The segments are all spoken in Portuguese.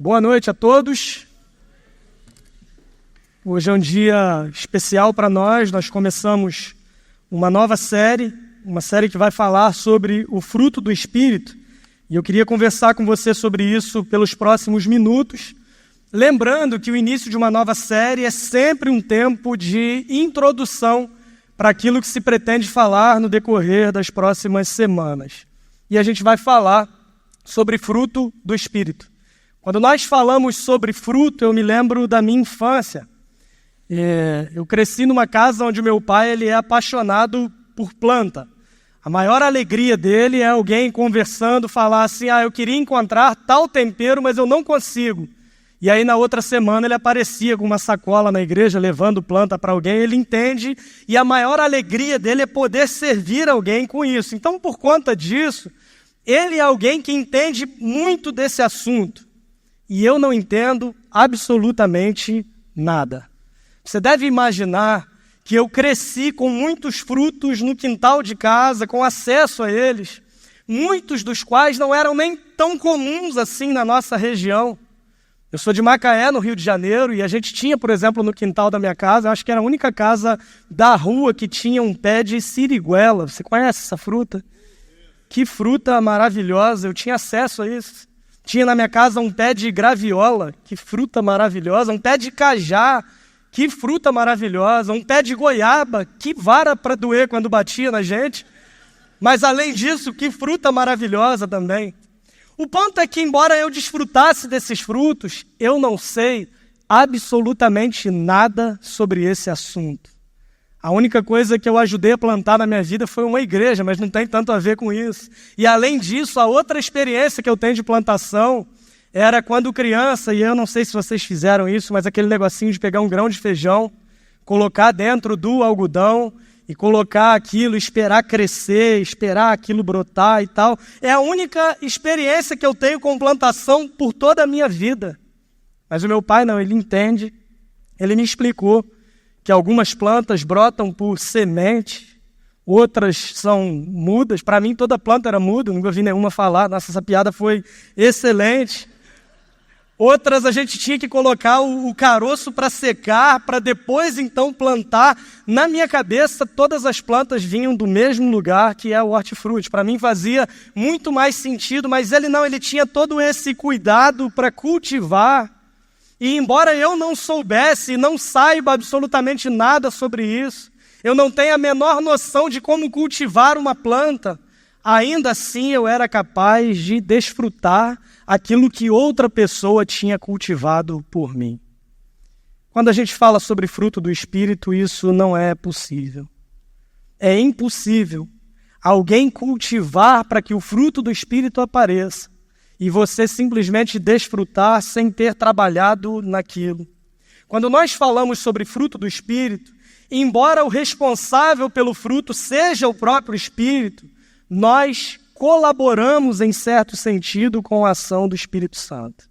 Boa noite a todos. Hoje é um dia especial para nós. Nós começamos uma nova série, uma série que vai falar sobre o fruto do Espírito. E eu queria conversar com você sobre isso pelos próximos minutos. Lembrando que o início de uma nova série é sempre um tempo de introdução para aquilo que se pretende falar no decorrer das próximas semanas. E a gente vai falar sobre fruto do Espírito. Quando nós falamos sobre fruto, eu me lembro da minha infância. Eu cresci numa casa onde meu pai ele é apaixonado por planta. A maior alegria dele é alguém conversando, falar assim, eu queria encontrar tal tempero, mas eu não consigo. E aí na outra semana ele aparecia com uma sacola na igreja, levando planta para alguém, ele entende, e a maior alegria dele é poder servir alguém com isso. Então, por conta disso, ele é alguém que entende muito desse assunto. E eu não entendo absolutamente nada. Você deve imaginar que eu cresci com muitos frutos no quintal de casa, com acesso a eles, muitos dos quais não eram nem tão comuns assim na nossa região. Eu sou de Macaé, no Rio de Janeiro, e a gente tinha, por exemplo, no quintal da minha casa, acho que era a única casa da rua que tinha um pé de siriguela. Você conhece essa fruta? Que fruta maravilhosa, eu tinha acesso a isso. Tinha na minha casa um pé de graviola, que fruta maravilhosa, um pé de cajá, que fruta maravilhosa, um pé de goiaba, que vara para doer quando batia na gente. Mas além disso, que fruta maravilhosa também. O ponto é que, embora eu desfrutasse desses frutos, eu não sei absolutamente nada sobre esse assunto. A única coisa que eu ajudei a plantar na minha vida foi uma igreja, mas não tem tanto a ver com isso. E além disso, a outra experiência que eu tenho de plantação era quando criança, e eu não sei se vocês fizeram isso, mas aquele negocinho de pegar um grão de feijão, colocar dentro do algodão e colocar aquilo, esperar crescer, esperar aquilo brotar e tal. É a única experiência que eu tenho com plantação por toda a minha vida. Mas o meu pai não, ele entende, ele me explicou que algumas plantas brotam por semente, outras são mudas. Para mim, toda planta era muda, nunca vi nenhuma falar. Nossa, essa piada foi excelente. Outras a gente tinha que colocar o caroço para secar, para depois então plantar. Na minha cabeça, todas as plantas vinham do mesmo lugar, que é o hortifruti. Para mim fazia muito mais sentido, mas ele tinha todo esse cuidado para cultivar. E embora eu não soubesse, não saiba absolutamente nada sobre isso, eu não tenho a menor noção de como cultivar uma planta, ainda assim eu era capaz de desfrutar aquilo que outra pessoa tinha cultivado por mim. Quando a gente fala sobre fruto do Espírito, isso não é possível. É impossível alguém cultivar para que o fruto do Espírito apareça e você simplesmente desfrutar sem ter trabalhado naquilo. Quando nós falamos sobre fruto do Espírito, embora o responsável pelo fruto seja o próprio Espírito, nós colaboramos em certo sentido com a ação do Espírito Santo.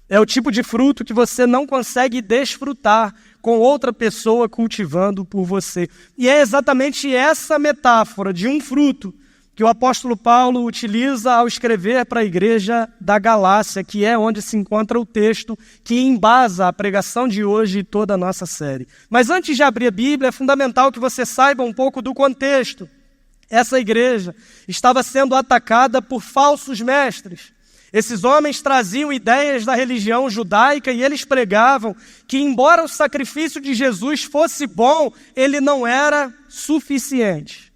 É o tipo de fruto que você não consegue desfrutar com outra pessoa cultivando por você. E é exatamente essa metáfora de um fruto que o apóstolo Paulo utiliza ao escrever para a igreja da Galácia, que é onde se encontra o texto que embasa a pregação de hoje e toda a nossa série. Mas antes de abrir a Bíblia, é fundamental que você saiba um pouco do contexto. Essa igreja estava sendo atacada por falsos mestres. Esses homens traziam ideias da religião judaica e eles pregavam que, embora o sacrifício de Jesus fosse bom, ele não era suficiente.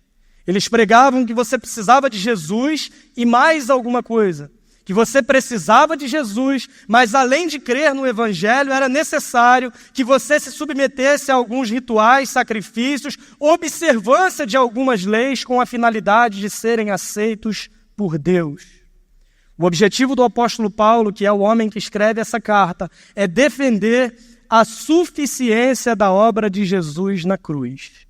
Eles pregavam que você precisava de Jesus e mais alguma coisa. Que você precisava de Jesus, mas além de crer no Evangelho, era necessário que você se submetesse a alguns rituais, sacrifícios, observância de algumas leis com a finalidade de serem aceitos por Deus. O objetivo do apóstolo Paulo, que é o homem que escreve essa carta, é defender a suficiência da obra de Jesus na cruz.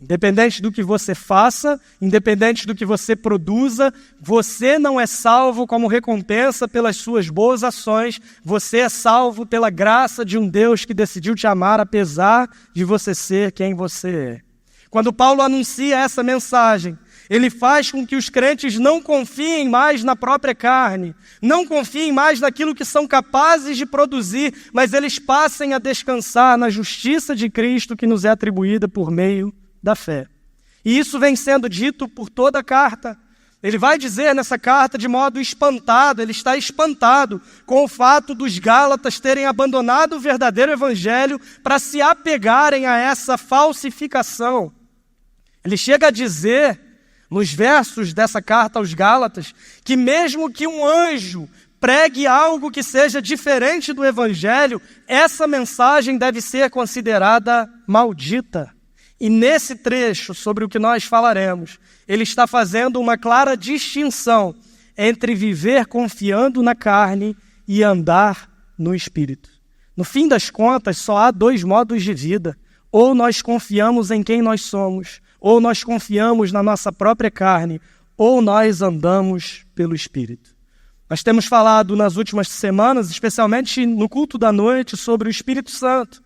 Independente do que você faça, independente do que você produza, você não é salvo como recompensa pelas suas boas ações, você é salvo pela graça de um Deus que decidiu te amar apesar de você ser quem você é. Quando Paulo anuncia essa mensagem, Ele faz com que os crentes não confiem mais na própria carne, não confiem mais naquilo que são capazes de produzir, mas eles passem a descansar na justiça de Cristo que nos é atribuída por meio da fé. E isso vem sendo dito por toda a carta. Ele vai dizer nessa carta de modo espantado, ele está espantado com o fato dos Gálatas terem abandonado o verdadeiro evangelho para se apegarem a essa falsificação. Ele chega a dizer, nos versos dessa carta aos Gálatas, que mesmo que um anjo pregue algo que seja diferente do evangelho, essa mensagem deve ser considerada maldita. E nesse trecho sobre o que nós falaremos, ele está fazendo uma clara distinção entre viver confiando na carne e andar no Espírito. No fim das contas, só há dois modos de vida. Ou nós confiamos em quem nós somos, ou nós confiamos na nossa própria carne, ou nós andamos pelo Espírito. Nós temos falado nas últimas semanas, especialmente no culto da noite, sobre o Espírito Santo.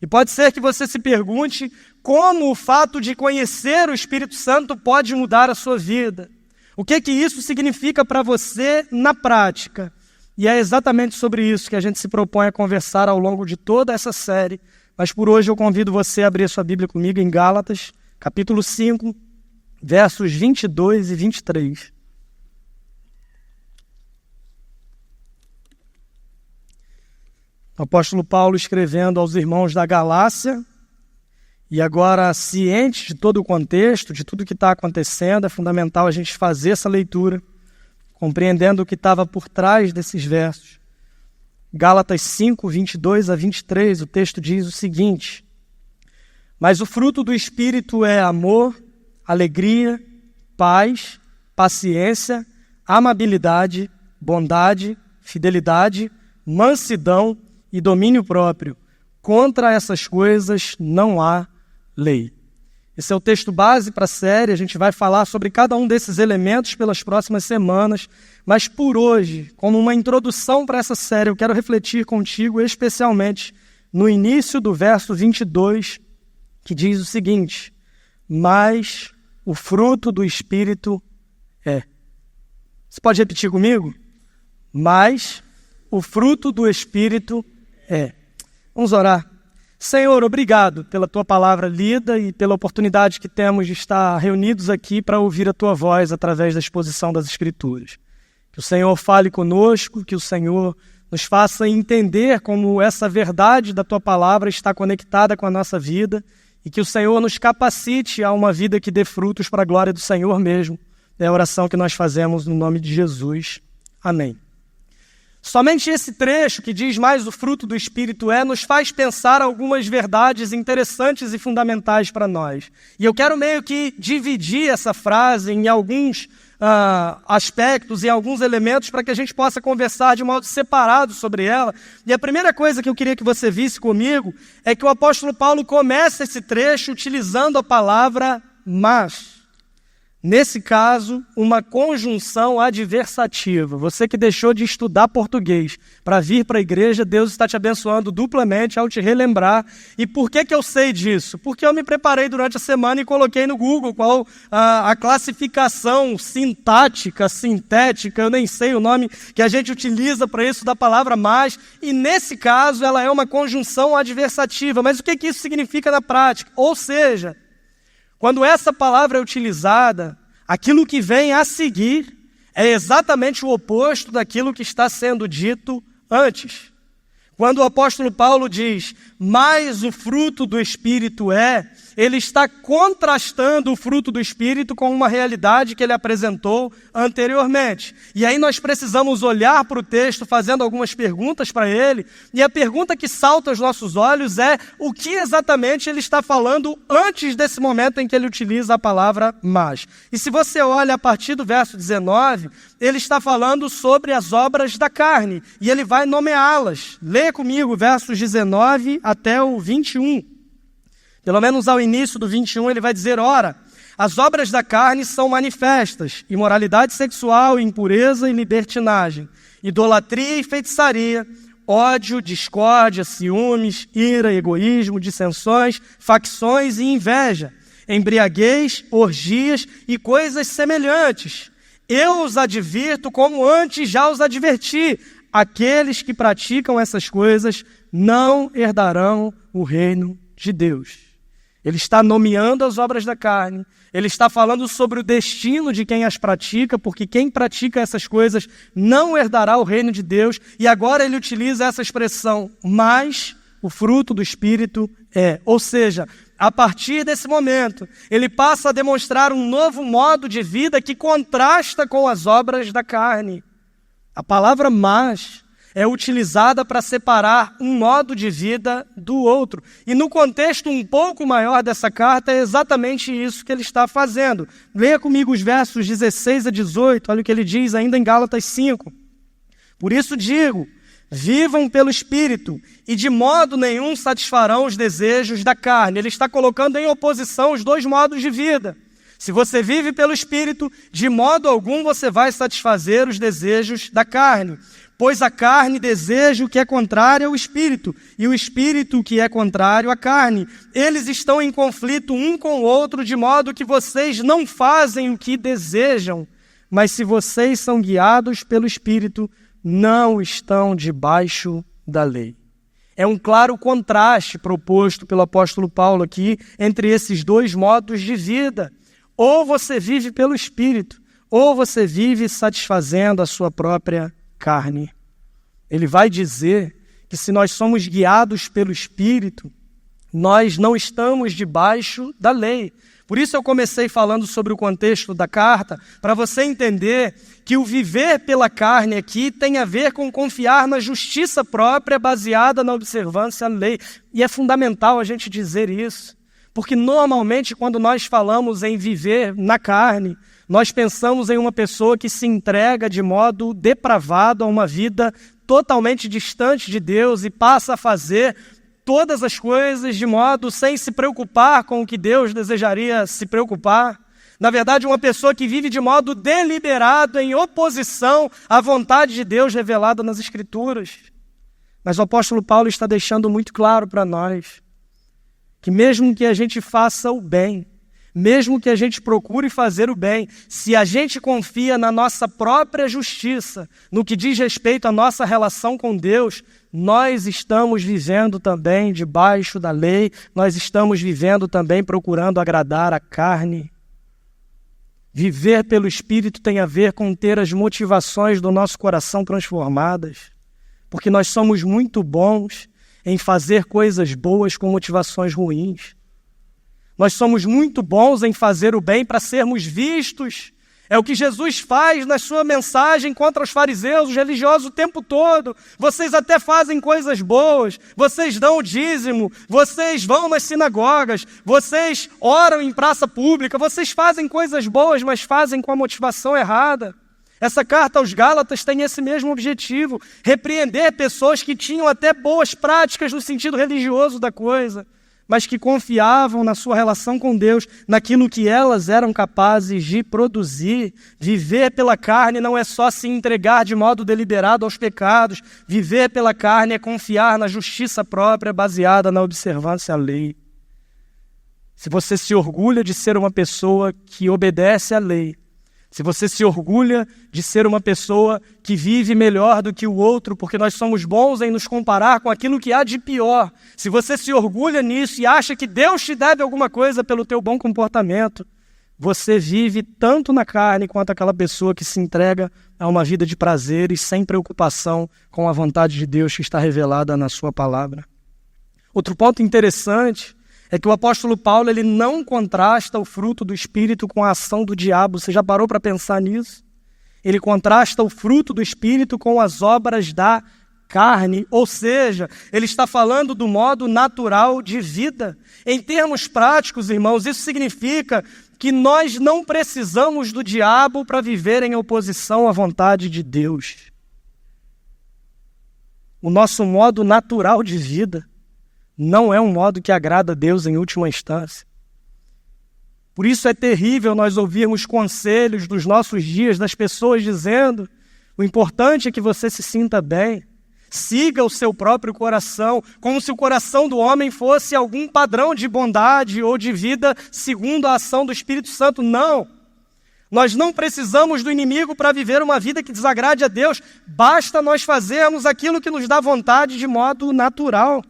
E pode ser que você se pergunte como o fato de conhecer o Espírito Santo pode mudar a sua vida. O que isso significa para você na prática? E é exatamente sobre isso que a gente se propõe a conversar ao longo de toda essa série. Mas por hoje eu convido você a abrir a sua Bíblia comigo em Gálatas, capítulo 5, versos 22 e 23. O apóstolo Paulo escrevendo aos irmãos da Galácia, e agora ciente de todo o contexto, de tudo que está acontecendo, é fundamental a gente fazer essa leitura, compreendendo o que estava por trás desses versos. Gálatas 5, 22 a 23, o texto diz o seguinte: mas o fruto do Espírito é amor, alegria, paz, paciência, amabilidade, bondade, fidelidade, mansidão e domínio próprio. Contra essas coisas não há lei. Esse é o texto base para a série. A gente vai falar sobre cada um desses elementos pelas próximas semanas, mas por hoje, como uma introdução para essa série, eu quero refletir contigo especialmente no início do verso 22, que diz o seguinte: mas o fruto do Espírito é. Você pode repetir comigo? Mas o fruto do Espírito é. Vamos orar. Senhor, obrigado pela Tua palavra lida e pela oportunidade que temos de estar reunidos aqui para ouvir a Tua voz através da exposição das Escrituras. Que o Senhor fale conosco, que o Senhor nos faça entender como essa verdade da Tua palavra está conectada com a nossa vida e que o Senhor nos capacite a uma vida que dê frutos para a glória do Senhor mesmo. É a oração que nós fazemos no nome de Jesus. Amém. Somente esse trecho que diz mais o fruto do Espírito é, nos faz pensar algumas verdades interessantes e fundamentais para nós. E eu quero meio que dividir essa frase em alguns aspectos, em alguns elementos, para que a gente possa conversar de modo separado sobre ela. E a primeira coisa que eu queria que você visse comigo é que o apóstolo Paulo começa esse trecho utilizando a palavra mas. Nesse caso, uma conjunção adversativa. Você que deixou de estudar português para vir para a igreja, Deus está te abençoando duplamente ao te relembrar. E por que eu sei disso? Porque eu me preparei durante a semana e coloquei no Google qual a classificação sintática, sintética, eu nem sei o nome que a gente utiliza para isso da palavra mas. E nesse caso, ela é uma conjunção adversativa. Mas o que isso significa na prática? Ou seja, quando essa palavra é utilizada, aquilo que vem a seguir é exatamente o oposto daquilo que está sendo dito antes. Quando o apóstolo Paulo diz, mas o fruto do Espírito é, ele está contrastando o fruto do Espírito com uma realidade que ele apresentou anteriormente. E aí nós precisamos olhar para o texto fazendo algumas perguntas para ele, e a pergunta que salta aos nossos olhos é o que exatamente ele está falando antes desse momento em que ele utiliza a palavra mas. E se você olha a partir do verso 19, ele está falando sobre as obras da carne, e ele vai nomeá-las. Leia comigo versos 19 até o 21. Pelo menos ao início do 21 ele vai dizer, ora, as obras da carne são manifestas, imoralidade sexual, impureza e libertinagem, idolatria e feitiçaria, ódio, discórdia, ciúmes, ira, egoísmo, dissensões, facções e inveja. embriaguez, orgias e coisas semelhantes. Eu os advirto como antes já os adverti. Aqueles que praticam essas coisas não herdarão o reino de Deus. Ele está nomeando as obras da carne. Ele está falando sobre o destino de quem as pratica, porque quem pratica essas coisas não herdará o reino de Deus. E agora ele utiliza essa expressão, mas o fruto do Espírito é. Ou seja, a partir desse momento, ele passa a demonstrar um novo modo de vida que contrasta com as obras da carne. A palavra mas é utilizada para separar um modo de vida do outro. E no contexto um pouco maior dessa carta, é exatamente isso que ele está fazendo. Leia comigo os versos 16 a 18, olha o que ele diz ainda em Gálatas 5. Por isso digo, vivam pelo Espírito, e de modo nenhum satisfarão os desejos da carne. Ele está colocando em oposição os dois modos de vida. Se você vive pelo Espírito, de modo algum você vai satisfazer os desejos da carne. Pois a carne deseja o que é contrário ao Espírito, e o Espírito o que é contrário à carne. Eles estão em conflito um com o outro, de modo que vocês não fazem o que desejam. Mas se vocês são guiados pelo Espírito, não estão debaixo da lei. É um claro contraste proposto pelo apóstolo Paulo aqui entre esses dois modos de vida. Ou você vive pelo Espírito, ou você vive satisfazendo a sua própria carne. Ele vai dizer que se nós somos guiados pelo Espírito, nós não estamos debaixo da lei. Por isso eu comecei falando sobre o contexto da carta, para você entender que o viver pela carne aqui tem a ver com confiar na justiça própria baseada na observância da lei. E é fundamental a gente dizer isso, porque normalmente quando nós falamos em viver na carne, nós pensamos em uma pessoa que se entrega de modo depravado a uma vida totalmente distante de Deus e passa a fazer todas as coisas de modo sem se preocupar com o que Deus desejaria se preocupar. Na verdade, uma pessoa que vive de modo deliberado em oposição à vontade de Deus revelada nas Escrituras. Mas o apóstolo Paulo está deixando muito claro para nós que mesmo que a gente faça o bem, mesmo que a gente procure fazer o bem, se a gente confia na nossa própria justiça, no que diz respeito à nossa relação com Deus, nós estamos vivendo também debaixo da lei, nós estamos vivendo também procurando agradar a carne. Viver pelo Espírito tem a ver com ter as motivações do nosso coração transformadas, porque nós somos muito bons em fazer coisas boas com motivações ruins. Nós somos muito bons em fazer o bem para sermos vistos. É o que Jesus faz na sua mensagem contra os fariseus, os religiosos, o tempo todo. Vocês até fazem coisas boas, vocês dão o dízimo, vocês vão nas sinagogas, vocês oram em praça pública, vocês fazem coisas boas, mas fazem com a motivação errada. Essa carta aos Gálatas tem esse mesmo objetivo, repreender pessoas que tinham até boas práticas no sentido religioso da coisa, mas que confiavam na sua relação com Deus, naquilo que elas eram capazes de produzir. Viver pela carne não é só se entregar de modo deliberado aos pecados. Viver pela carne é confiar na justiça própria baseada na observância à lei. Se você se orgulha de ser uma pessoa que obedece à lei, se você se orgulha de ser uma pessoa que vive melhor do que o outro, porque nós somos bons em nos comparar com aquilo que há de pior, se você se orgulha nisso e acha que Deus te deve alguma coisa pelo teu bom comportamento, você vive tanto na carne quanto aquela pessoa que se entrega a uma vida de prazeres sem preocupação com a vontade de Deus que está revelada na sua palavra. Outro ponto interessante é que o apóstolo Paulo ele não contrasta o fruto do Espírito com a ação do diabo. Você já parou para pensar nisso? Ele contrasta o fruto do Espírito com as obras da carne, ou seja, ele está falando do modo natural de vida. Em termos práticos, irmãos, isso significa que nós não precisamos do diabo para viver em oposição à vontade de Deus. O nosso modo natural de vida não é um modo que agrada a Deus em última instância. Por isso é terrível nós ouvirmos conselhos dos nossos dias das pessoas dizendo: o importante é que você se sinta bem. siga o seu próprio coração, como se o coração do homem fosse algum padrão de bondade ou de vida segundo a ação do Espírito Santo. Não. Nós não precisamos do inimigo para viver uma vida que desagrade a Deus. Basta nós fazermos aquilo que nos dá vontade de modo natural.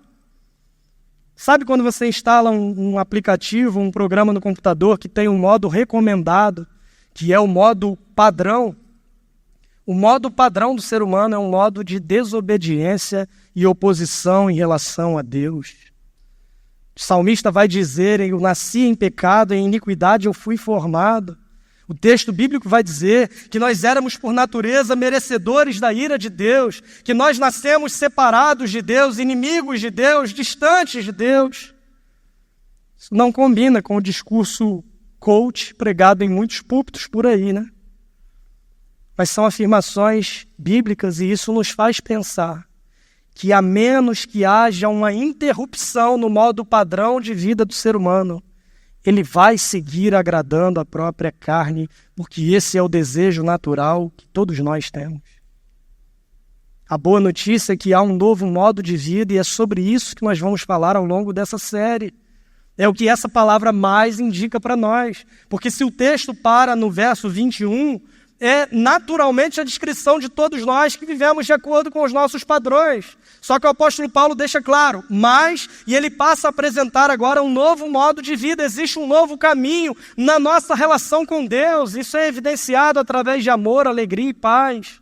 Sabe quando você instala um aplicativo, um programa no computador que tem um modo recomendado, que é o modo padrão? O modo padrão do ser humano é um modo de desobediência e oposição em relação a Deus. O salmista vai dizer: eu nasci em pecado, em iniquidade eu fui formado. O texto bíblico vai dizer que nós éramos por natureza merecedores da ira de Deus, que nós nascemos separados de Deus, inimigos de Deus, distantes de Deus. Isso não combina com o discurso coach pregado em muitos púlpitos por aí, né? Mas são afirmações bíblicas e isso nos faz pensar que a menos que haja uma interrupção no modo padrão de vida do ser humano, ele vai seguir agradando a própria carne, porque esse é o desejo natural que todos nós temos. A boa notícia é que há um novo modo de vida e é sobre isso que nós vamos falar ao longo dessa série. É o que essa palavra mais indica para nós. Porque se o texto para no verso 21, é naturalmente a descrição de todos nós que vivemos de acordo com os nossos padrões. Só que o apóstolo Paulo deixa claro, e ele passa a apresentar agora um novo modo de vida, existe um novo caminho na nossa relação com Deus. Isso é evidenciado através de amor, alegria e paz.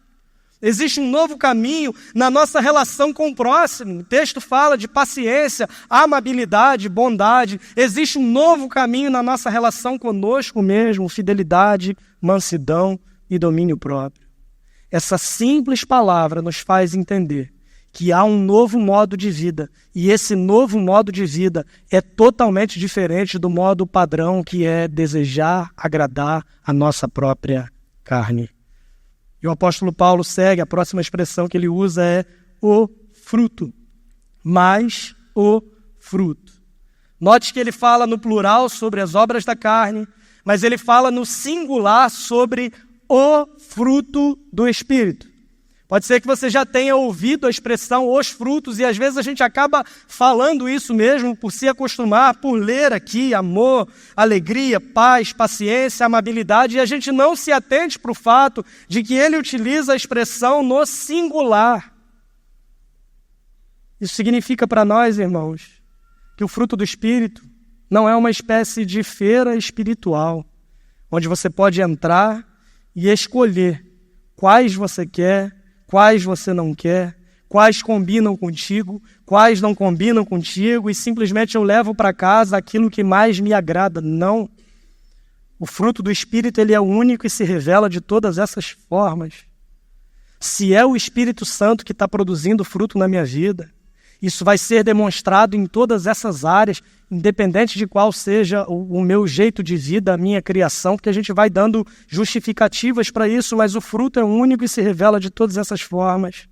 Existe um novo caminho na nossa relação com o próximo. O texto fala de paciência, amabilidade, bondade. Existe um novo caminho na nossa relação conosco mesmo, fidelidade, mansidão e domínio próprio. Essa simples palavra nos faz entender que há um novo modo de vida, e esse novo modo de vida é totalmente diferente do modo padrão, que é desejar agradar a nossa própria carne. E o apóstolo Paulo segue, a próxima expressão que ele usa é o fruto, mas o fruto. Note que ele fala no plural sobre as obras da carne, mas ele fala no singular sobre o fruto do Espírito. Pode ser que você já tenha ouvido a expressão os frutos, e às vezes a gente acaba falando isso mesmo por se acostumar, por ler aqui amor, alegria, paz, paciência, amabilidade, e a gente não se atende para o fato de que ele utiliza a expressão no singular. Isso significa para nós, irmãos, que o fruto do Espírito não é uma espécie de feira espiritual, onde você pode entrar e escolher quais você quer, quais você não quer, quais combinam contigo, quais não combinam contigo, e simplesmente eu levo para casa aquilo que mais me agrada. Não. O fruto do Espírito, ele é único e se revela de todas essas formas. Se é o Espírito Santo que está produzindo fruto na minha vida, isso vai ser demonstrado em todas essas áreas, independente de qual seja o meu jeito de vida, a minha criação, porque a gente vai dando justificativas para isso, mas o fruto é único e se revela de todas essas formas.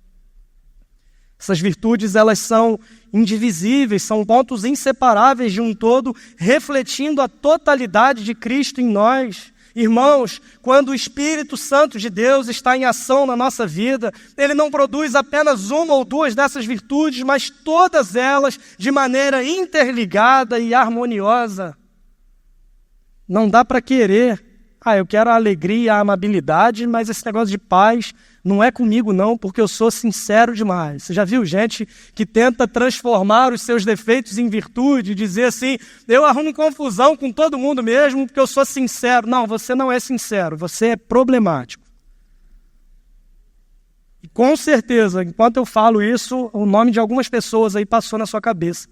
Essas virtudes, elas são indivisíveis, são pontos inseparáveis de um todo, refletindo a totalidade de Cristo em nós. Irmãos, quando o Espírito Santo de Deus está em ação na nossa vida, ele não produz apenas uma ou duas dessas virtudes, mas todas elas de maneira interligada e harmoniosa. Não dá para querer, eu quero a alegria, a amabilidade, mas esse negócio de paz não é comigo não, porque eu sou sincero demais. Você já viu gente que tenta transformar os seus defeitos em virtude, dizer assim, eu arrumo confusão com todo mundo mesmo porque eu sou sincero. Não, você não é sincero, você é problemático. E com certeza, enquanto eu falo isso, o nome de algumas pessoas aí passou na sua cabeça.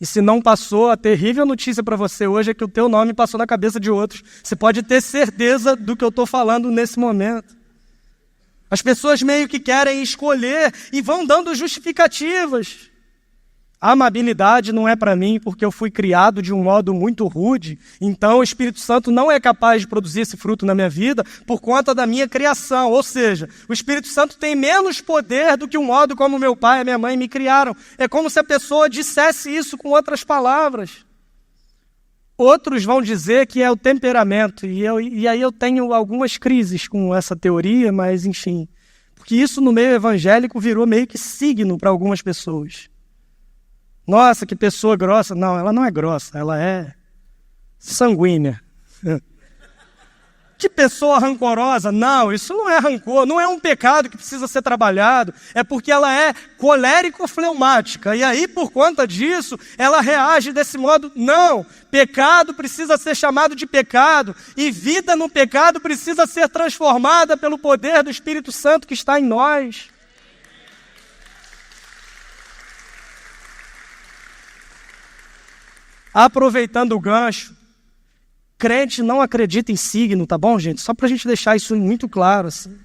E se não passou, a terrível notícia para você hoje é que o teu nome passou na cabeça de outros. Você pode ter certeza do que eu estou falando nesse momento. As pessoas meio que querem escolher e vão dando justificativas. A amabilidade não é para mim porque eu fui criado de um modo muito rude, então o Espírito Santo não é capaz de produzir esse fruto na minha vida por conta da minha criação. Ou seja, o Espírito Santo tem menos poder do que o modo como meu pai e minha mãe me criaram. É como se a pessoa dissesse isso com outras palavras. Outros vão dizer que é o temperamento, e aí eu tenho algumas crises com essa teoria, mas enfim, Porque isso no meio evangélico virou meio que signo para algumas pessoas. Nossa, que pessoa grossa. Não, ela não é grossa, ela é sanguínea. Que pessoa rancorosa. Não, isso não é rancor, não é um pecado que precisa ser trabalhado. É porque ela é colérico-fleumática. E aí, por conta disso, ela reage desse modo. Não, pecado precisa ser chamado de pecado. E vida no pecado precisa ser transformada pelo poder do Espírito Santo que está em nós. Aproveitando o gancho, crente não acredita em signo, tá bom, gente? Só para a gente deixar isso muito claro, assim.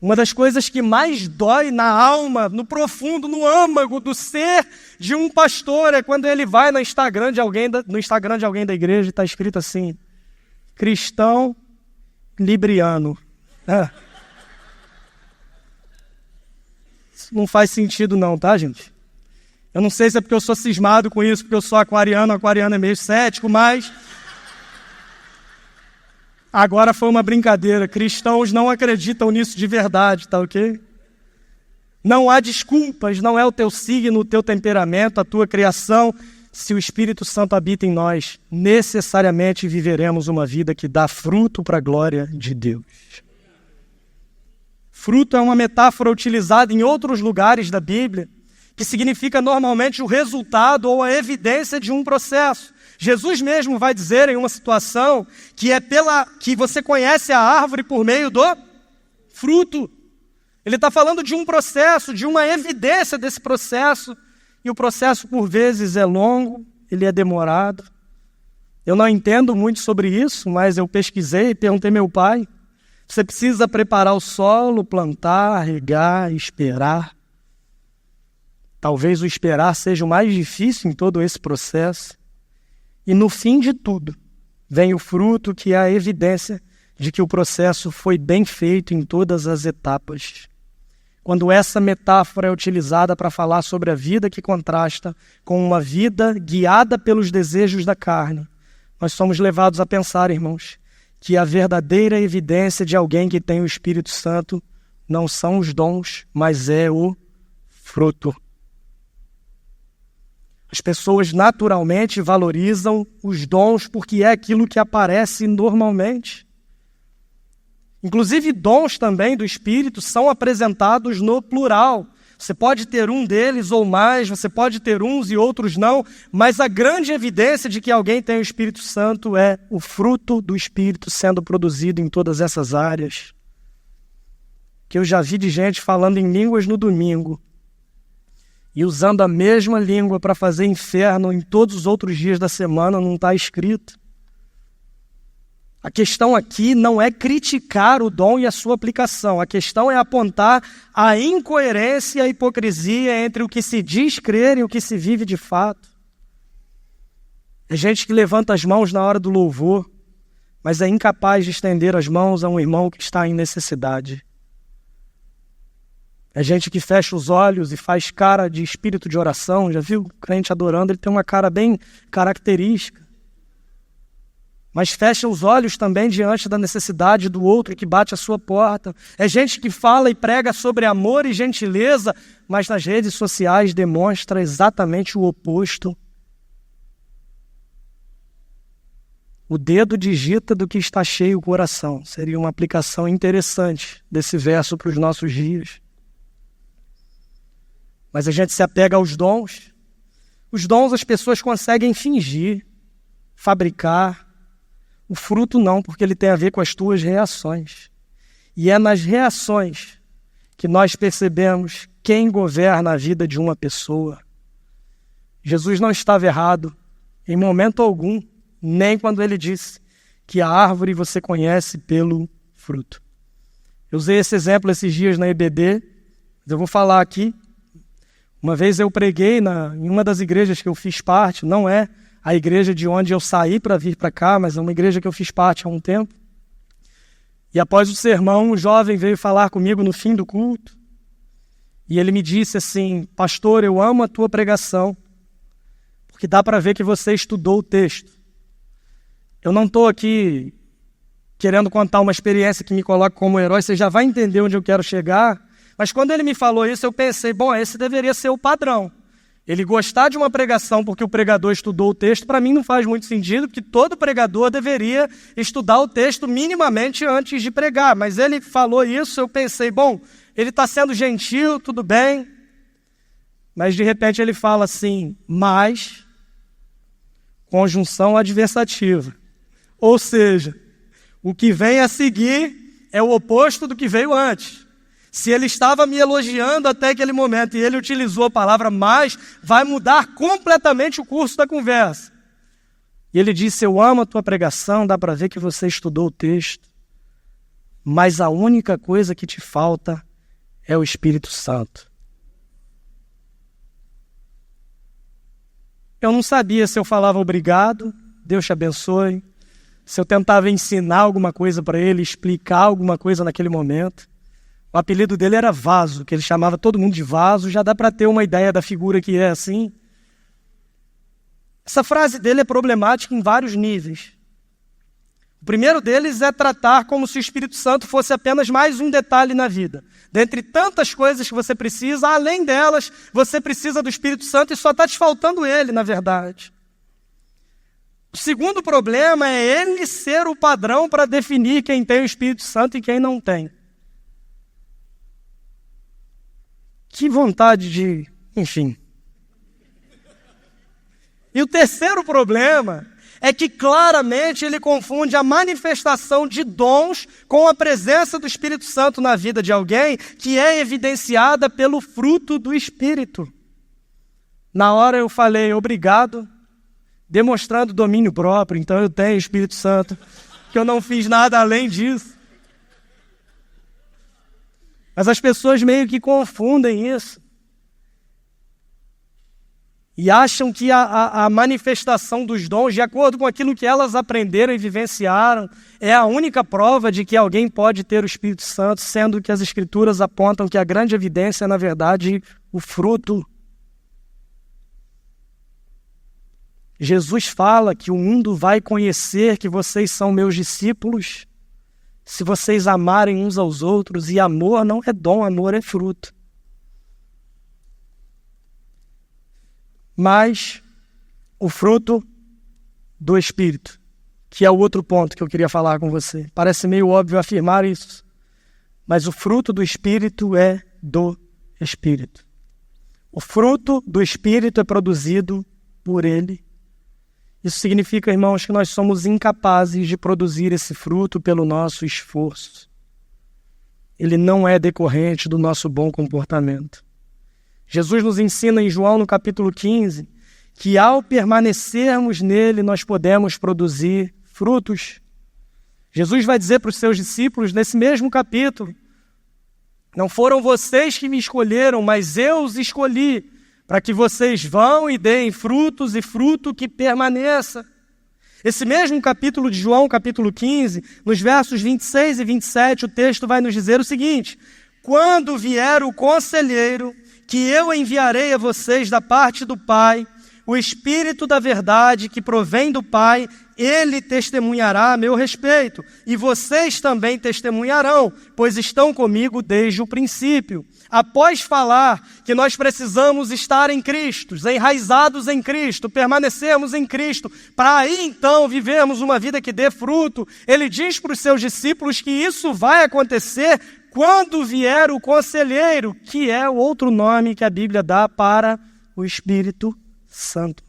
Uma das coisas que mais dói na alma, no profundo, no âmago do ser de um pastor é quando ele vai no Instagram de alguém da igreja e está escrito assim: cristão libriano. Isso não faz sentido não, tá, gente? Eu não sei se é porque eu sou cismado com isso, porque eu sou aquariano é meio cético, mas agora foi uma brincadeira. Cristãos não acreditam nisso de verdade, tá ok? Não há desculpas, não é o teu signo, o teu temperamento, a tua criação. Se o Espírito Santo habita em nós, necessariamente viveremos uma vida que dá fruto para a glória de Deus. Fruto é uma metáfora utilizada em outros lugares da Bíblia, que significa normalmente o resultado ou a evidência de um processo. Jesus mesmo vai dizer em uma situação que é que você conhece a árvore por meio do fruto. Ele está falando de um processo, de uma evidência desse processo, e o processo por vezes é longo, ele é demorado. Eu não entendo muito sobre isso, mas eu pesquisei e perguntei ao meu pai. Você precisa preparar o solo, plantar, regar, esperar. Talvez o esperar seja o mais difícil em todo esse processo. E no fim de tudo, vem o fruto, que é a evidência de que o processo foi bem feito em todas as etapas. Quando essa metáfora é utilizada para falar sobre a vida que contrasta com uma vida guiada pelos desejos da carne, nós somos levados a pensar, irmãos, que a verdadeira evidência de alguém que tem o Espírito Santo não são os dons, mas é o fruto. As pessoas naturalmente valorizam os dons porque é aquilo que aparece normalmente. Inclusive, dons também do Espírito são apresentados no plural. Você pode ter um deles ou mais, você pode ter uns e outros não, mas a grande evidência de que alguém tem o Espírito Santo é o fruto do Espírito sendo produzido em todas essas áreas. Que eu já vi de gente falando em línguas no domingo, e usando a mesma língua para fazer inferno em todos os outros dias da semana, não está escrito. A questão aqui não é criticar o dom e a sua aplicação. A questão é apontar a incoerência e a hipocrisia entre o que se diz crer e o que se vive de fato. É gente que levanta as mãos na hora do louvor, mas é incapaz de estender as mãos a um irmão que está em necessidade. É gente que fecha os olhos e faz cara de espírito de oração. Já viu o crente adorando? Ele tem uma cara bem característica. Mas fecha os olhos também diante da necessidade do outro que bate à sua porta. É gente que fala e prega sobre amor e gentileza, mas nas redes sociais demonstra exatamente o oposto. O dedo digita do que está cheio o coração. Seria uma aplicação interessante desse verso para os nossos dias. Mas a gente se apega aos dons. Os dons as pessoas conseguem fingir, fabricar. O fruto não, porque ele tem a ver com as tuas reações. E é nas reações que nós percebemos quem governa a vida de uma pessoa. Jesus não estava errado em momento algum, nem quando ele disse que a árvore você conhece pelo fruto. Eu usei esse exemplo esses dias na EBD, mas eu vou falar aqui. Uma vez eu preguei em uma das igrejas que eu fiz parte, não é a igreja de onde eu saí para vir para cá, mas é uma igreja que eu fiz parte há um tempo. E após o sermão, um jovem veio falar comigo no fim do culto, e ele me disse assim: pastor, eu amo a tua pregação, porque dá para ver que você estudou o texto. Eu não estou aqui querendo contar uma experiência que me coloca como herói, você já vai entender onde eu quero chegar. Mas quando ele me falou isso, eu pensei, bom, esse deveria ser o padrão. Ele gostar de uma pregação porque o pregador estudou o texto, para mim não faz muito sentido, porque todo pregador deveria estudar o texto minimamente antes de pregar. Mas ele falou isso, eu pensei, bom, ele está sendo gentil, tudo bem. Mas de repente ele fala assim, mas, conjunção adversativa. Ou seja, o que vem a seguir é o oposto do que veio antes. Se ele estava me elogiando até aquele momento e ele utilizou a palavra mais, vai mudar completamente o curso da conversa. E ele disse, eu amo a tua pregação, dá para ver que você estudou o texto, mas a única coisa que te falta é o Espírito Santo. Eu não sabia se eu falava obrigado, Deus te abençoe, se eu tentava ensinar alguma coisa para ele, explicar alguma coisa naquele momento. O apelido dele era Vaso, que ele chamava todo mundo de Vaso, já dá para ter uma ideia da figura que é assim. Essa frase dele é problemática em vários níveis. O primeiro deles é tratar como se o Espírito Santo fosse apenas mais um detalhe na vida. Dentre tantas coisas que você precisa, além delas, você precisa do Espírito Santo e só está te faltando ele, na verdade. O segundo problema é ele ser o padrão para definir quem tem o Espírito Santo e quem não tem. Que vontade de... enfim. E o terceiro problema é que claramente ele confunde a manifestação de dons com a presença do Espírito Santo na vida de alguém, que é evidenciada pelo fruto do Espírito. Na hora eu falei obrigado, demonstrando domínio próprio, então eu tenho o Espírito Santo, que eu não fiz nada além disso. Mas as pessoas meio que confundem isso. E acham que a manifestação dos dons, de acordo com aquilo que elas aprenderam e vivenciaram, é a única prova de que alguém pode ter o Espírito Santo, sendo que as Escrituras apontam que a grande evidência é, na verdade, o fruto. Jesus fala que o mundo vai conhecer que vocês são meus discípulos se vocês amarem uns aos outros, e amor não é dom, amor é fruto. Mas o fruto do Espírito, que é o outro ponto que eu queria falar com você. Parece meio óbvio afirmar isso, mas o fruto do Espírito é do Espírito. O fruto do Espírito é produzido por Ele. Isso significa, irmãos, que nós somos incapazes de produzir esse fruto pelo nosso esforço. Ele não é decorrente do nosso bom comportamento. Jesus nos ensina em João, no capítulo 15, que ao permanecermos nele, nós podemos produzir frutos. Jesus vai dizer para os seus discípulos, nesse mesmo capítulo, não foram vocês que me escolheram, mas eu os escolhi, para que vocês vão e deem frutos e fruto que permaneça. Esse mesmo capítulo de João, capítulo 15, nos versos 26 e 27, o texto vai nos dizer o seguinte: quando vier o conselheiro, que eu enviarei a vocês da parte do Pai, o Espírito da verdade que provém do Pai, ele testemunhará a meu respeito, e vocês também testemunharão, pois estão comigo desde o princípio. Após falar que nós precisamos estar em Cristo, enraizados em Cristo, permanecermos em Cristo, para aí então vivermos uma vida que dê fruto, ele diz para os seus discípulos que isso vai acontecer quando vier o conselheiro, que é o outro nome que a Bíblia dá para o Espírito Santo.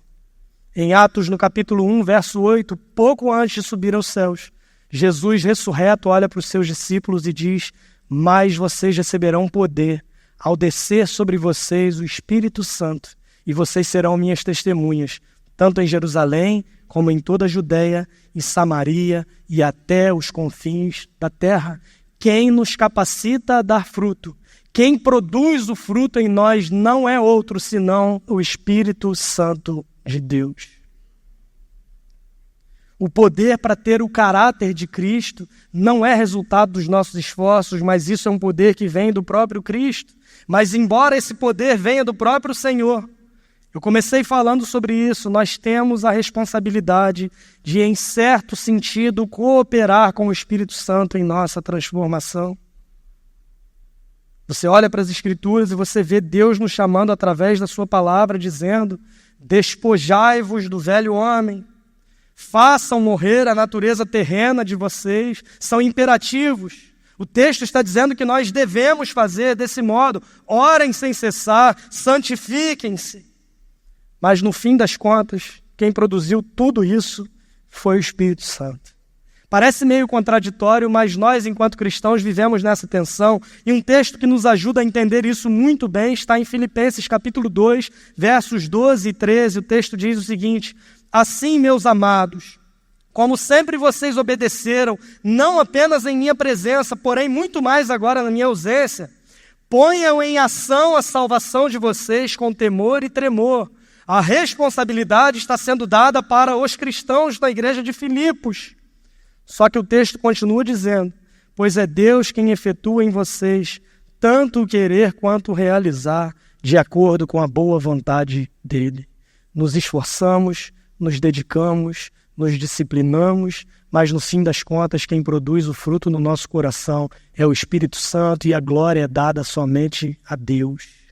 Em Atos, no capítulo 1, verso 8, pouco antes de subir aos céus, Jesus ressurreto olha para os seus discípulos e diz: mas vocês receberão poder ao descer sobre vocês o Espírito Santo, e vocês serão minhas testemunhas, tanto em Jerusalém, como em toda a Judeia e Samaria e até os confins da terra. Quem nos capacita a dar fruto, quem produz o fruto em nós não é outro senão o Espírito Santo de Deus. O poder para ter o caráter de Cristo não é resultado dos nossos esforços, mas isso é um poder que vem do próprio Cristo. Mas embora esse poder venha do próprio Senhor, Eu comecei falando sobre isso. Nós temos a responsabilidade de, em certo sentido, cooperar com o Espírito Santo em nossa transformação. Você olha para as Escrituras e você vê Deus nos chamando através da sua palavra, dizendo: despojai-vos do velho homem, façam morrer a natureza terrena de vocês. São imperativos. O texto está dizendo que nós devemos fazer desse modo. Orem sem cessar, santifiquem-se. Mas no fim das contas, quem produziu tudo isso foi o Espírito Santo. Parece meio contraditório, mas nós, enquanto cristãos, vivemos nessa tensão. E um texto que nos ajuda a entender isso muito bem está em Filipenses capítulo 2, versos 12 e 13. O texto diz o seguinte: assim, meus amados, como sempre vocês obedeceram, não apenas em minha presença, porém muito mais agora na minha ausência, ponham em ação a salvação de vocês com temor e tremor. A responsabilidade está sendo dada para os cristãos da igreja de Filipos. Só que o texto continua dizendo: pois é Deus quem efetua em vocês tanto o querer quanto o realizar, de acordo com a boa vontade dele. Nos esforçamos, nos dedicamos, nos disciplinamos, mas no fim das contas quem produz o fruto no nosso coração é o Espírito Santo, e a glória é dada somente a Deus.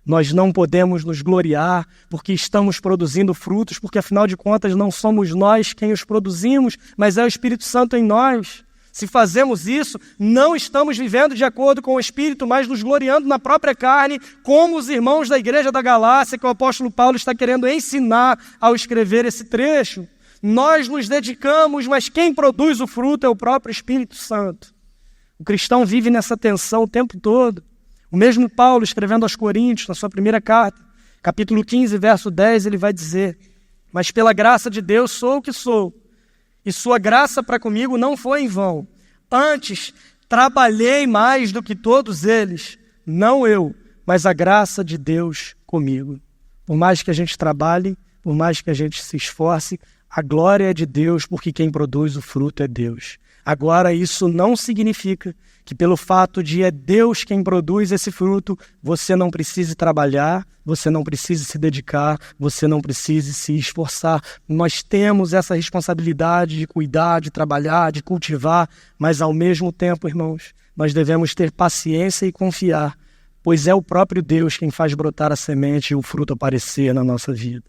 Nós não podemos nos gloriar porque estamos produzindo frutos, porque afinal de contas não somos nós quem os produzimos, mas é o Espírito Santo em nós. Se fazemos isso, não estamos vivendo de acordo com o Espírito, mas nos gloriando na própria carne, como os irmãos da igreja da Galácia, que o apóstolo Paulo está querendo ensinar ao escrever esse trecho. Nós nos dedicamos, mas quem produz o fruto é o próprio Espírito Santo. O cristão vive nessa tensão o tempo todo. O mesmo Paulo, escrevendo aos Coríntios, na sua primeira carta, capítulo 15, verso 10, ele vai dizer: mas pela graça de Deus sou o que sou, e sua graça para comigo não foi em vão. Antes, trabalhei mais do que todos eles, não eu, mas a graça de Deus comigo. Por mais que a gente trabalhe, por mais que a gente se esforce, a glória é de Deus, porque quem produz o fruto é Deus. Agora, isso não significa que pelo fato de é Deus quem produz esse fruto, você não precise trabalhar, você não precise se dedicar, você não precise se esforçar. Nós temos essa responsabilidade de cuidar, de trabalhar, de cultivar, mas ao mesmo tempo, irmãos, nós devemos ter paciência e confiar, pois é o próprio Deus quem faz brotar a semente e o fruto aparecer na nossa vida.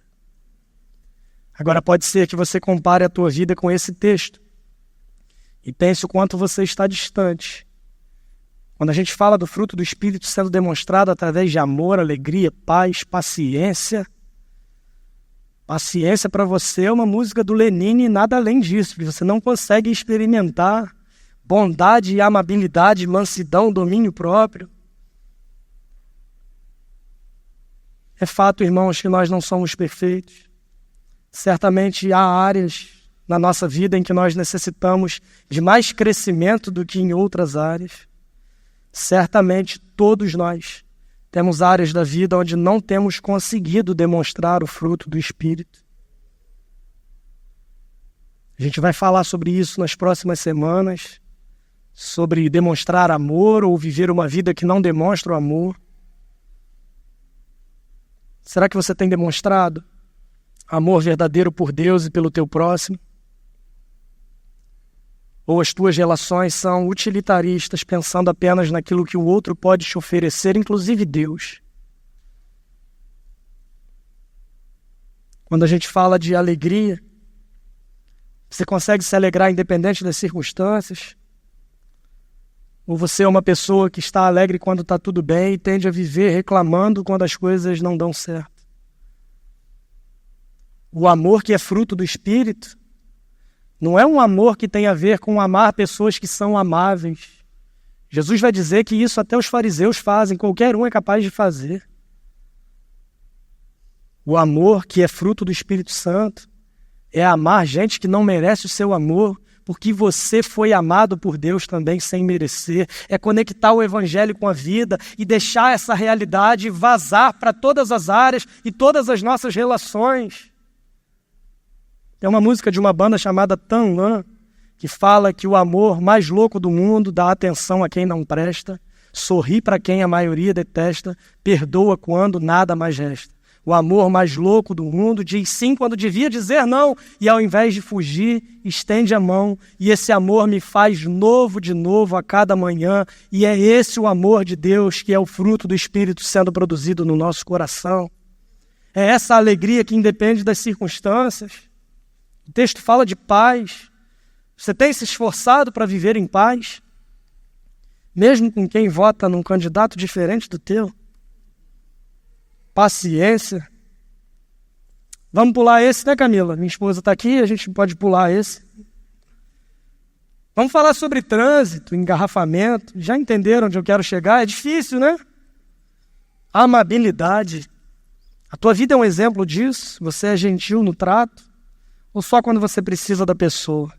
Agora, pode ser que você compare a tua vida com esse texto e pense o quanto você está distante. Quando a gente fala do fruto do Espírito sendo demonstrado através de amor, alegria, paz, paciência. Paciência para você é uma música do Lenine e nada além disso, porque você não consegue experimentar bondade e amabilidade, mansidão, domínio próprio. É fato, irmãos, que nós não somos perfeitos. Certamente há áreas na nossa vida em que nós necessitamos de mais crescimento do que em outras áreas. Certamente todos nós temos áreas da vida onde não temos conseguido demonstrar o fruto do Espírito. A gente vai falar sobre isso nas próximas semanas, sobre demonstrar amor ou viver uma vida que não demonstra o amor. Será que você tem demonstrado amor verdadeiro por Deus e pelo teu próximo? Ou as tuas relações são utilitaristas, pensando apenas naquilo que o outro pode te oferecer, inclusive Deus? Quando a gente fala de alegria, você consegue se alegrar independente das circunstâncias? Ou você é uma pessoa que está alegre quando está tudo bem e tende a viver reclamando quando as coisas não dão certo? O amor que é fruto do Espírito não é um amor que tem a ver com amar pessoas que são amáveis. Jesus vai dizer que isso até os fariseus fazem, qualquer um é capaz de fazer. O amor que é fruto do Espírito Santo é amar gente que não merece o seu amor, porque você foi amado por Deus também sem merecer. É conectar o Evangelho com a vida e deixar essa realidade vazar para todas as áreas e todas as nossas relações. Tem uma música de uma banda chamada Tanlan, que fala que o amor mais louco do mundo dá atenção a quem não presta, sorri para quem a maioria detesta, perdoa quando nada mais resta. o amor mais louco do mundo, diz sim quando devia dizer não, e ao invés de fugir, estende a mão, e esse amor me faz novo de novo a cada manhã, e é esse o amor de Deus que é o fruto do Espírito sendo produzido no nosso coração. É essa alegria que independe das circunstâncias. O texto fala de paz. Você tem se esforçado para viver em paz? Mesmo com quem vota num candidato diferente do teu? Paciência. Vamos pular esse, né, Camila? Minha esposa está aqui, a gente pode pular esse. Vamos falar sobre trânsito, engarrafamento. Já entenderam onde eu quero chegar? É difícil, né? Amabilidade. A tua vida é um exemplo disso? Você é gentil no trato? Ou só quando você precisa da pessoa?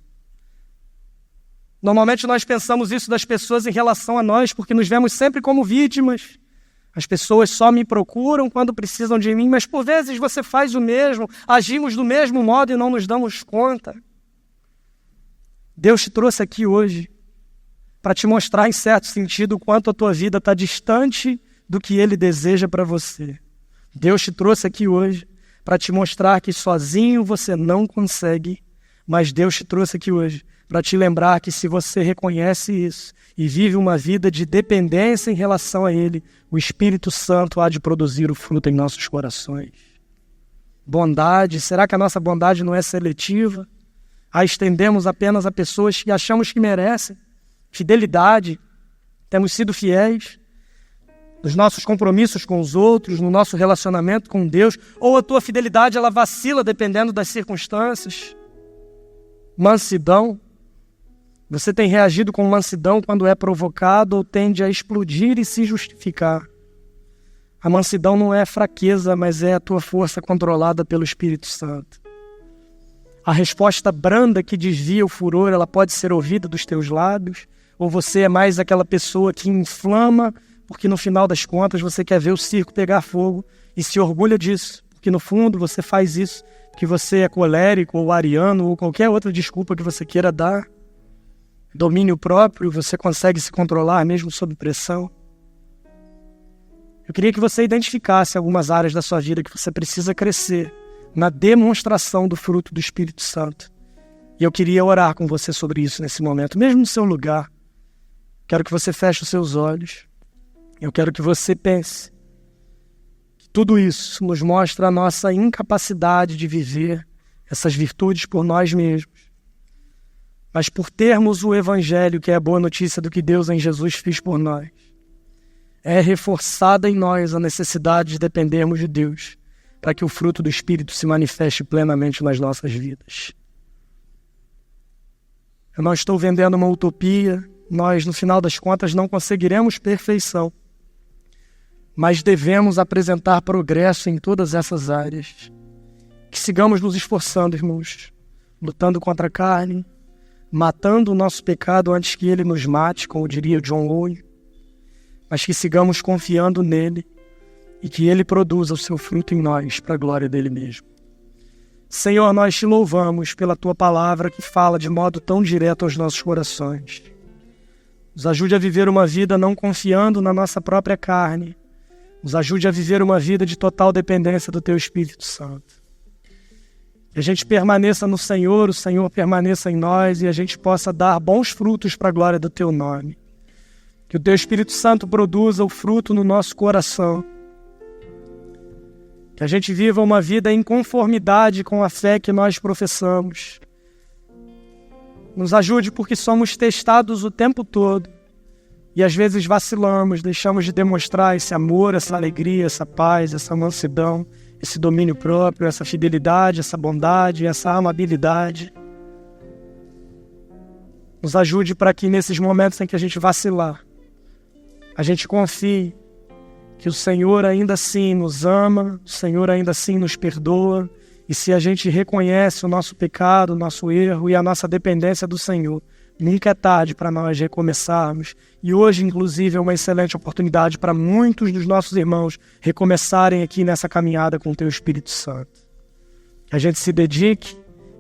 Normalmente nós pensamos isso das pessoas em relação a nós, porque nos vemos sempre como vítimas. As pessoas só me procuram quando precisam de mim, mas por vezes você faz o mesmo, agimos do mesmo modo e não nos damos conta. Deus te trouxe aqui hoje para te mostrar, em certo sentido, o quanto a tua vida está distante do que Ele deseja para você. Deus te trouxe aqui hoje para te mostrar que sozinho você não consegue, mas Deus te trouxe aqui hoje para te lembrar que se você reconhece isso e vive uma vida de dependência em relação a Ele, o Espírito Santo há de produzir o fruto em nossos corações. Bondade, será que a nossa bondade não é seletiva? A estendemos apenas a pessoas que achamos que merecem? Fidelidade, temos sido fiéis nos nossos compromissos com os outros, no nosso relacionamento com Deus, ou a tua fidelidade ela vacila dependendo das circunstâncias? Mansidão, você tem reagido com mansidão quando é provocado ou tende a explodir e se justificar? A mansidão não é fraqueza, mas é a tua força controlada pelo Espírito Santo. A resposta branda que desvia o furor, ela pode ser ouvida dos teus lábios, ou você é mais aquela pessoa que inflama, porque no final das contas você quer ver o circo pegar fogo e se orgulha disso, porque no fundo você faz isso, que você é colérico ou ariano ou qualquer outra desculpa que você queira dar. Domínio próprio, você consegue se controlar mesmo sob pressão. Eu queria que você identificasse algumas áreas da sua vida que você precisa crescer na demonstração do fruto do Espírito Santo. E eu queria orar com você sobre isso nesse momento, mesmo no seu lugar. Quero que você feche os seus olhos. Eu quero que você pense que tudo isso nos mostra a nossa incapacidade de viver essas virtudes por nós mesmos. Mas por termos o Evangelho, que é a boa notícia do que Deus em Jesus fez por nós, é reforçada em nós a necessidade de dependermos de Deus, para que o fruto do Espírito se manifeste plenamente nas nossas vidas. Eu não estou vendendo uma utopia, nós, no final das contas, não conseguiremos perfeição, mas devemos apresentar progresso em todas essas áreas. Que sigamos nos esforçando, irmãos, lutando contra a carne, matando o nosso pecado antes que ele nos mate, como diria John Owen, mas que sigamos confiando nele e que ele produza o seu fruto em nós, para a glória dele mesmo. Senhor, nós te louvamos pela tua palavra que fala de modo tão direto aos nossos corações. Nos ajude a viver uma vida não confiando na nossa própria carne. Nos ajude a viver uma vida de total dependência do teu Espírito Santo. Que a gente permaneça no Senhor, o Senhor permaneça em nós e a gente possa dar bons frutos para a glória do teu nome. Que o teu Espírito Santo produza o fruto no nosso coração. Que a gente viva uma vida em conformidade com a fé que nós professamos. Nos ajude porque somos testados o tempo todo. E às vezes vacilamos, deixamos de demonstrar esse amor, essa alegria, essa paz, essa mansidão, esse domínio próprio, essa fidelidade, essa bondade, essa amabilidade. Nos ajude para que nesses momentos em que a gente vacilar, a gente confie que o Senhor ainda assim nos ama, o Senhor ainda assim nos perdoa, e se a gente reconhece o nosso pecado, o nosso erro e a nossa dependência do Senhor, nunca é tarde para nós recomeçarmos. E hoje, inclusive, é uma excelente oportunidade para muitos dos nossos irmãos recomeçarem aqui nessa caminhada com o Teu Espírito Santo. Que a gente se dedique,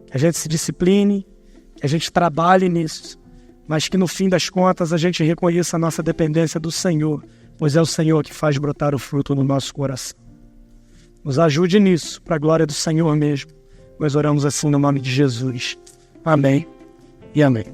que a gente se discipline, que a gente trabalhe nisso, mas que no fim das contas a gente reconheça a nossa dependência do Senhor, pois é o Senhor que faz brotar o fruto no nosso coração. Nos ajude nisso, para a glória do Senhor mesmo. Nós oramos assim no nome de Jesus. Amém e amém.